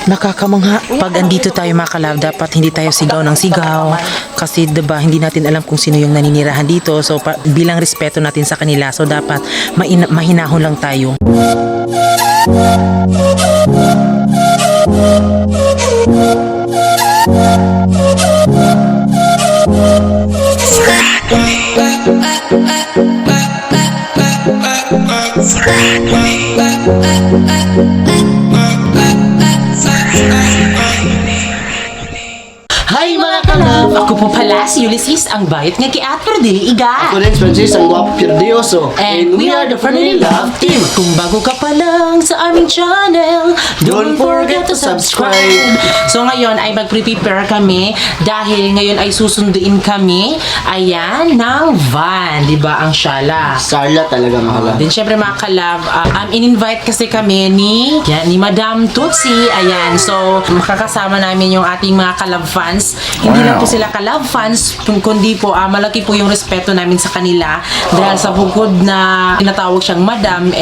Nakakamangha. Pag andito tayo mga kalab, dapat hindi tayo sigaw ng sigaw. Kasi diba, hindi natin alam kung sino yung naninirahan dito. So bilang respeto natin sa kanila, so dapat mahinahon lang tayo. Hi mga kalab! Ako po pala si Ulysses, ang bayot nga kiatro dili iga. Ako rin, Francis, ang guwapo Pirdioso. And we are the Family Love Team. Kung bago ka pa lang sa aming channel, don't forget to subscribe. So ngayon ay mag-prepare kami dahil ngayon ay susunduin kami, ayan, ng van, di ba, ang Shala. Sarla talaga, mahala. Then syempre mga kalab, in-invite kasi kami ni Madam Tutsi. Ayan, so makakasama namin yung ating mga kalab fans. Hindi lang po sila kalab fans, kundi po malaki po yung respeto namin sa kanila dahil sa bukod na tinatawag siyang madam,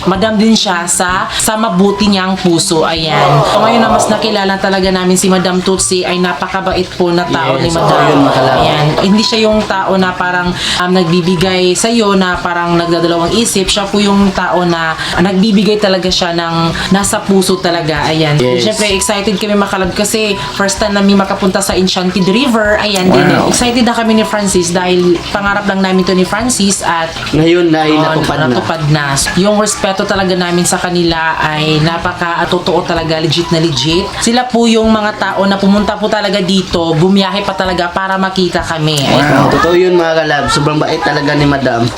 madam din siya sa mabuti niyang puso. Ayan. So ngayon na mas nakilala talaga namin si Madam Tutsi, ay napakabait po na tao ni Madam. Ayan. Hindi siya yung tao na parang nagbibigay sa'yo na parang nagdadalawang isip. Siya po yung tao na nagbibigay talaga siya ng nasa puso talaga. Ayan. Yes. Siyempre excited kami makalab kasi first time namin makapunta sa Enchanted River. Ayan. Din, excited na kami ni Francis dahil pangarap lang namin to ni Francis at Ngayon na ay natupad na. Yung respeto talaga namin sa kanila ay napaka-totoo talaga, legit na legit. Sila po yung mga tao na pumunta po talaga dito, bumiyahe pa talaga para makita kami. Totoo yun mga kalab. Sobrang bait talaga ni Madam.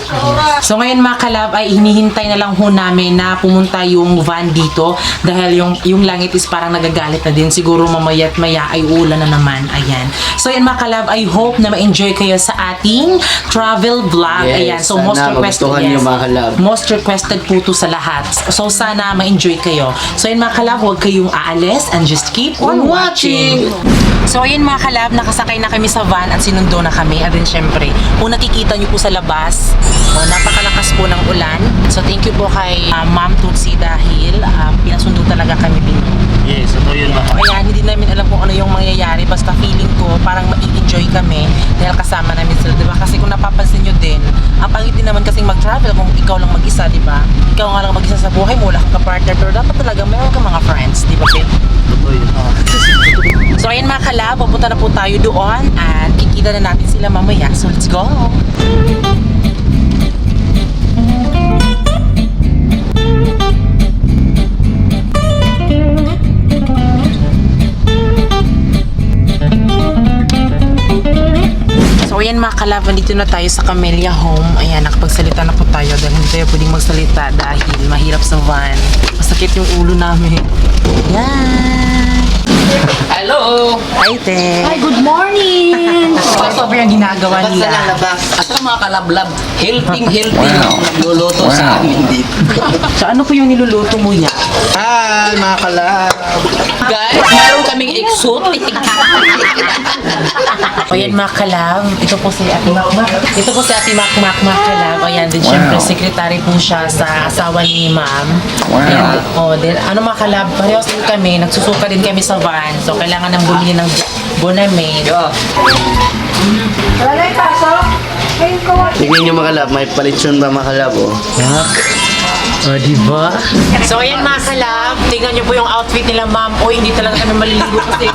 So ngayon mga kalab ay hinihintay na lang ho namin na pumunta yung van dito dahil yung langit is parang nagagalit na din. Siguro mamaya't maya ay ulan na naman. Ayan. So yan mga kalab, I hope na ma-enjoy kayo sa ating travel vlog. Yes, Ayan. So sana most requested, magustuhan nyo, mga kalab. most requested po to sa lahat. So sana ma-enjoy kayo. So yan mga kalab, huwag kayong aalis and just keep on watching. So ayun mga kalab, nakasakay na kami sa van at sinundo na kami. At then syempre, kung nakikita nyo po sa labas, napakalakas po ng ulan. So thank you po kay Ma'am Tutsi dahil pinasundo talaga kami dito. Yes, totoo yun mga Kaya hindi namin alam kung ano yung mangyayari. Basta feeling ko parang ma-enjoy kami dahil kasama namin sila, diba? Kasi kung napapansin nyo din, ang pangit din naman kasing mag-travel kung ikaw lang mag-isa, diba? Ikaw nga lang mag-isa sa buhay mo, wala kang ka-partner, pero dapat talaga meron kang mga friends, diba, babe? Totoo yun. So ayun mga kalab, pupunta na po tayo doon at kikita na natin sila mamaya. So let's go! So ayan mga kalab, dito na tayo sa Camellia Home. Ayan, nakapagsalita na po tayo dahil hindi tayo pwedeng magsalita dahil mahirap sa van. Masakit yung ulo namin. Yan! Hello! Hi, te! Hi, good morning! Ito po yung ginagawa Basta lang nila. labas. At ang mga kalablab, helping ang nagluluto sa amin dito. So ano po yung niluluto mo yan? Hi mga kalab! Guys, meron kaming exotic. O yan mga kalab, ito po si Ate Makmak. Ito po si Ate Makmak mga kalab. O yan, din syempre secretary po siya sa asawa ni Ma'am. Ayan, o din, ano mga kalab, parehas din kami, nagsusuka din kami sa van. So kailangan nang bumili ng Bonamate. Tingnan nyo mga kalab, may palitsyon ba mga kalab? Oh. Yak. O, diba? So, ayan mga kalab. Tingnan nyo po yung outfit nila, ma'am. O, hindi talaga kami maliligo kasi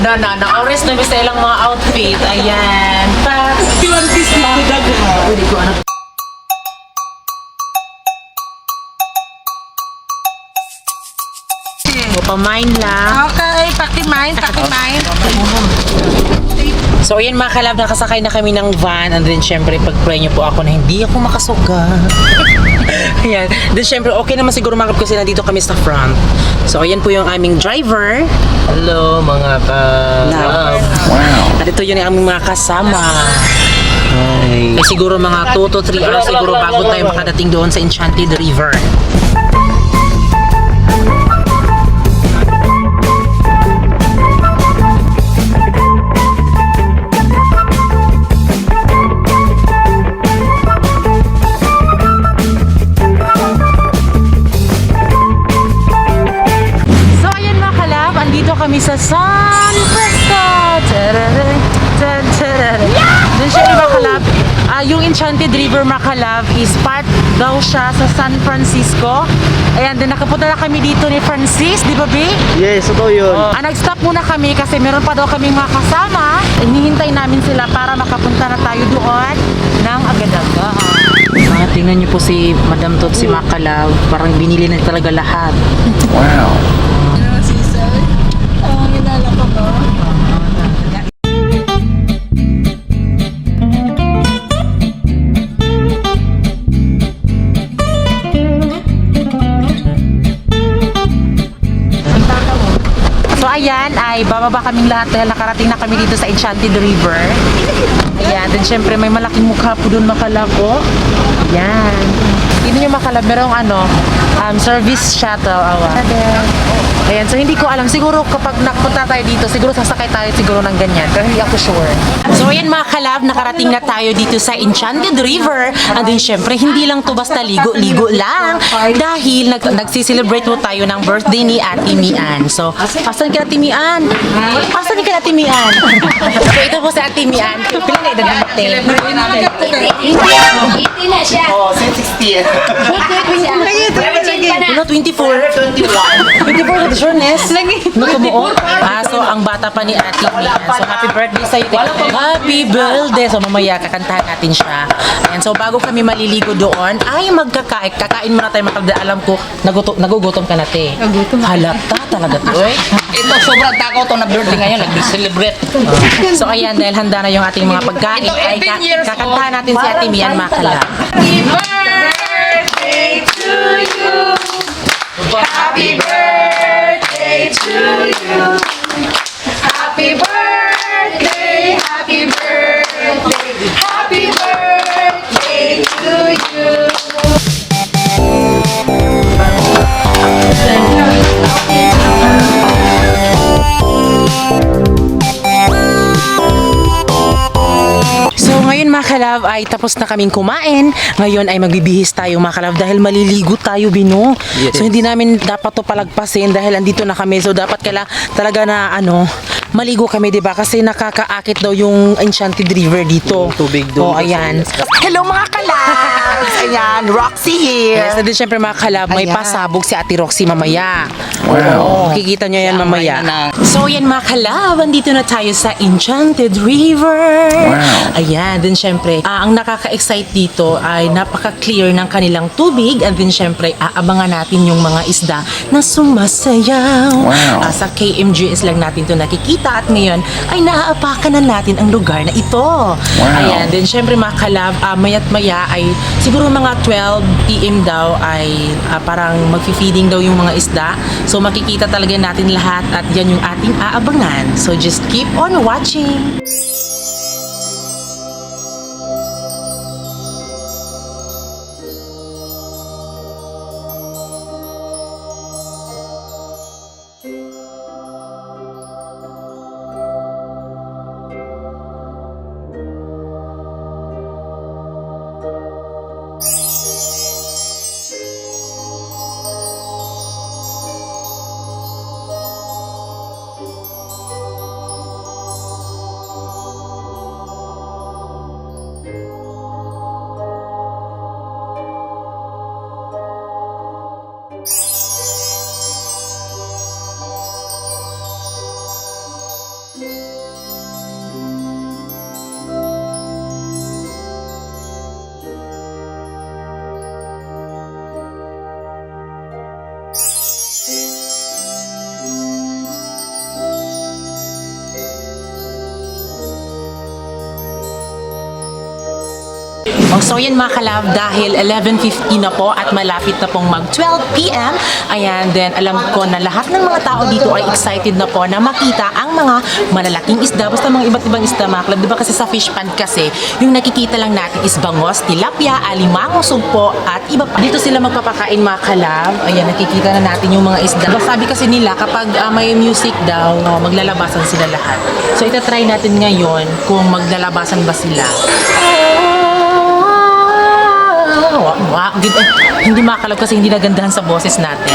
na-oras na bisa ilang mga outfit. Ayan. Pa, one piece na. Pwede ko ano. Pamain lang. Okay, pakimain. So, ayan mga kalab, nakasakay na kami ng van. And then, syempre, pag-pray nyo po ako na hindi ako makasuga. Ayan. Then, syempre, okay naman siguro mga kalab kasi nandito kami sa front. So, ayan po yung aming driver. Hello mga kalab! At ito yun yung aming mga kasama. Hi! Kaya siguro mga 2 to 3 hours siguro bago tayo makadating doon sa Enchanted River. yung Enchanted River Macalab is part daw siya sa San Francisco. Ayan, din nakapunta na kami dito ni Francis, di ba, Bi? Yes, totoo yun. Nag-stop muna kami kasi meron pa daw kaming mga kasama. Hinihintay namin sila para makapunta na tayo doon ng agad-agad. Tingnan niyo po si Madam Tot, si Macalab. Parang binili na talaga lahat. Wow. So ayan, ay bababa kaming lahat dahil nakarating na kami dito sa Enchanted River. Ayan, then syempre may malaking mukha po doon Macalab, oh. Ayan. Hindi nyo Macalab, merong service shuttle. Ayan, so hindi ko alam. Siguro kapag nakapunta tayo dito, siguro sasakay tayo siguro ng ganyan. Pero hindi ako sure. So ayan Macalab, nakarating na tayo dito sa Enchanted River. And then syempre, hindi lang to basta ligo-ligo lang. Dahil nagsiselebrate po tayo ng birthday ni Ate Mian. So, asan ka Ate Mian? Asan ka Ate Mian? So ito po si Ate Mian. Pilang na edad natin? na siya. Oh, 60. Ano, 24? 24 with sureness. Nagkumuo. So ang bata pa ni Ate Mian. So happy birthday sa'yo. Happy birthday. So mamaya kakantahan natin siya. And so bago kami maliligo doon, ay magkakain. Kakain muna tayo Macalab. Alam ko, nagugutom ka na te. Halata talaga to. Ito, sobrang takaw to na birthday ngayon. Nag-celebrate. So ayan, dahil handa na yung ating mga pagkain, Ito, ay 18 years kakantahan natin si Ate Mian Macalab. Happy birthday to you. Happy birthday to you. Happy birthday, happy birthday, happy birthday to you. So ngayon Macalab ay tapos na kaming kumain. Ngayon ay magbibihis tayo Macalab dahil maliligo tayo Bino. So hindi namin dapat to palagpasin dahil andito na kami. So dapat talaga na maligo kami 'di ba? Kasi nakakaakit daw yung Enchanted River dito. Yung tubig doon. Oh, ayan. Hello mga kalabs! Ayan, Roxy here. Yes, and then syempre Macalab, may Ayan. pasabog si Ate Roxy mamaya. Wow. Kikita nyo yan mamaya. na. So yan Macalab, andito na tayo sa Enchanted River. Wow. Ayan, then syempre, ang nakaka-excite dito ay napaka-clear ng kanilang tubig and then syempre, aabangan natin yung mga isda na sumasayaw. Wow. Sa KMGS lang natin to nakikita at ngayon ay naaapakan na natin ang lugar na ito. Ayan, then syempre Macalab, mayat maya ay siguro mga 12 PM daw ay parang magfi-feeding daw yung mga isda. So makikita talaga natin lahat at yan yung ating aabangan. So just keep on watching. So yan Macalab, dahil 11:50 na po at malapit na pong mag 12 PM. Ayan, then alam ko na lahat ng mga tao dito ay excited na po na makita ang mga malalaking isda. Basta mga iba't ibang isda Macalab. Diba kasi sa fish pond kasi, yung nakikita lang natin is bangos, tilapia, alimango, sugpo at iba pa. Dito sila magpapakain Macalab. Ayan, nakikita na natin yung mga isda. Sabi kasi nila kapag may music daw, maglalabasan sila lahat. So itatry natin ngayon kung maglalabasan ba sila. Hindi makalab kasi hindi nagandahan sa boses natin.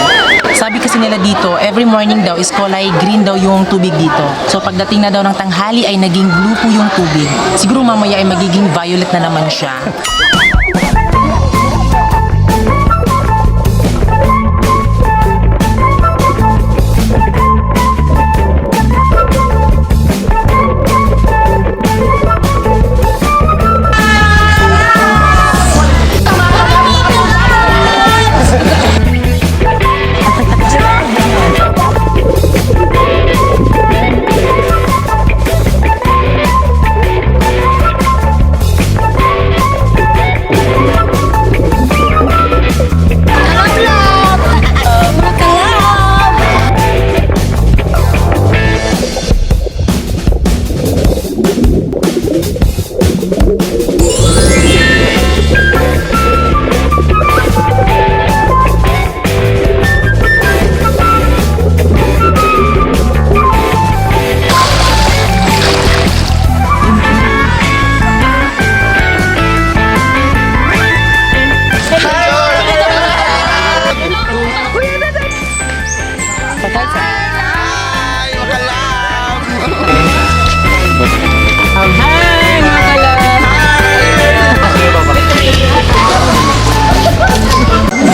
Sabi kasi nila dito, every morning daw is kulay green daw yung tubig dito. So pagdating na daw ng tanghali ay naging blue po yung tubig. Siguro mamaya ay magiging violet na naman siya.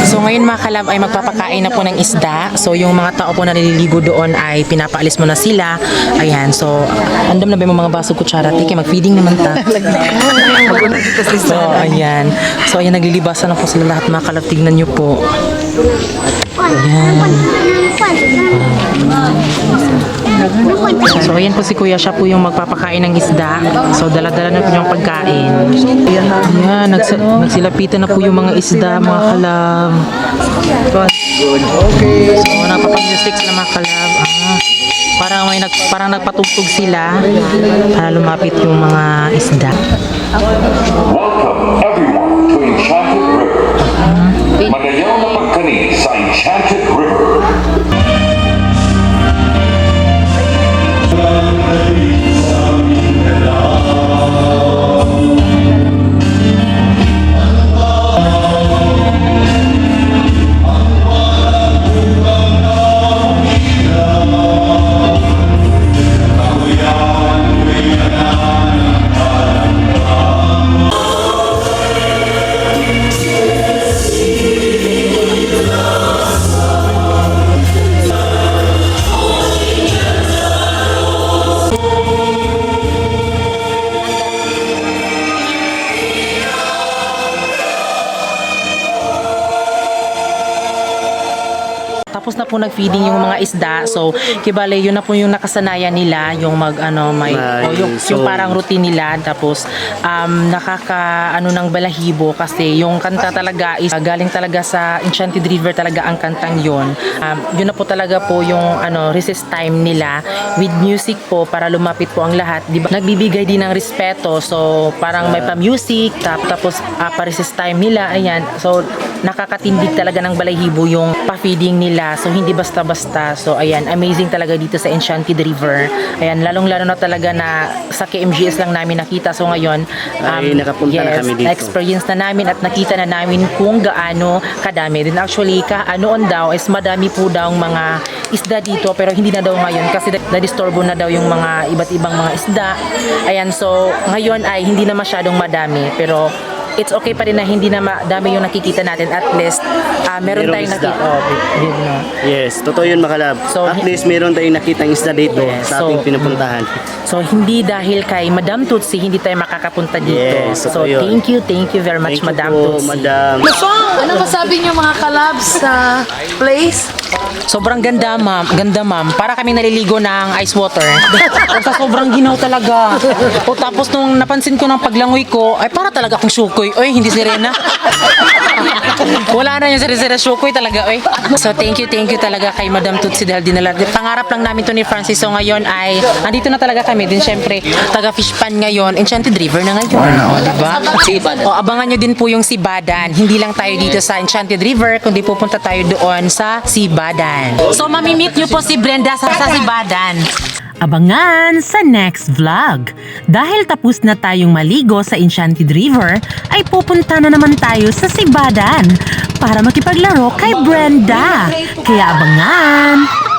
So ngayon mga kalab ay magpapakain na po ng isda. So yung mga tao po na naliligo doon ay pinapaalis mo na sila. Ayan, so andam na ba yung mga baso kutsara? Tiki, mag-feeding naman ta. So ayan. So ayan, naglilibasan na po sila lahat mga kalab. Tignan nyo po. Ayan. So ayan po si Kuya, siya po yung magpapakain ng isda. So dala-dala na po yung pagkain. Ayan, nagsilapitan na po yung mga isda mga kalab. Okay. So napapag-music sila mga kalab. Parang nagpatugtog sila para lumapit yung mga isda. Welcome everyone to Enchanted River. Magayaw na pagkani sa Enchanted River. Tapos na po nag-feeding yung mga isda. So, kibale, yun na po yung nakasanayan nila, yung yung parang routine nila. Tapos, ng balahibo kasi yung kanta talaga is galing talaga sa Enchanted River talaga ang kantang yun. Yun na po talaga po yung recess time nila with music po para lumapit po ang lahat. Diba? Nagbibigay din ng respeto. So, parang may pa-music, tapos pa-recess time nila. Ayan. So, nakakatindig talaga ng balahibo yung pa-feeding nila. So, hindi basta-basta. So, ayan, amazing talaga dito sa Enchanted River. Ayan, lalong-lalo na talaga na sa KMGS lang namin nakita. So, ngayon, Ay, nakapunta na kami dito. na-experience na namin at nakita na namin kung gaano kadami. Then actually, noon daw is madami po daw mga isda dito pero hindi na daw ngayon kasi na-disturbo na daw yung mga iba't ibang mga isda. Ayan, so, ngayon ay hindi na masyadong madami pero it's okay pa rin na hindi na madami yung nakikita natin. At least, meron Merong tayong isda. nakita. Yes, totoo yun makalab. So, At least meron tayong nakitang isda dito Yes, sa so- ating pinupuntahan. So, hindi dahil kay Madam Tutsi, hindi tayo makakapunta dito. Yes, So, totoo yun. thank you very much, Thank you Madam po, Tutsi. Madam. Ano masabi niyo mga kalabs sa place? Sobrang ganda, ma'am. Ganda, ma'am. Para kaming naliligo ng ice water. Sa sobrang ginaw talaga. O tapos nung napansin ko ng paglangoy ko, ay para talaga akong syukoy. Oy, hindi sirena. Wala na yung sirena syukoy talaga, oy. So, thank you talaga kay Madam Tutsi dahil dinala. Pangarap lang namin to ni Francis. So, ngayon ay, andito na talaga kami. Din syempre, taga fish pan ngayon. Enchanted River na ngayon. O, diba? O, abangan nyo din po yung Sibadan. Hindi lang tayo dito sa Enchanted River, kundi pupunta tayo doon sa Sibadan. So, mamimit nyo po si Brenda sa Sibadan. Abangan sa next vlog. Dahil tapos na tayong maligo sa Enchanted River, ay pupunta na naman tayo sa Sibadan para makipaglaro kay Brenda. Kaya abangan!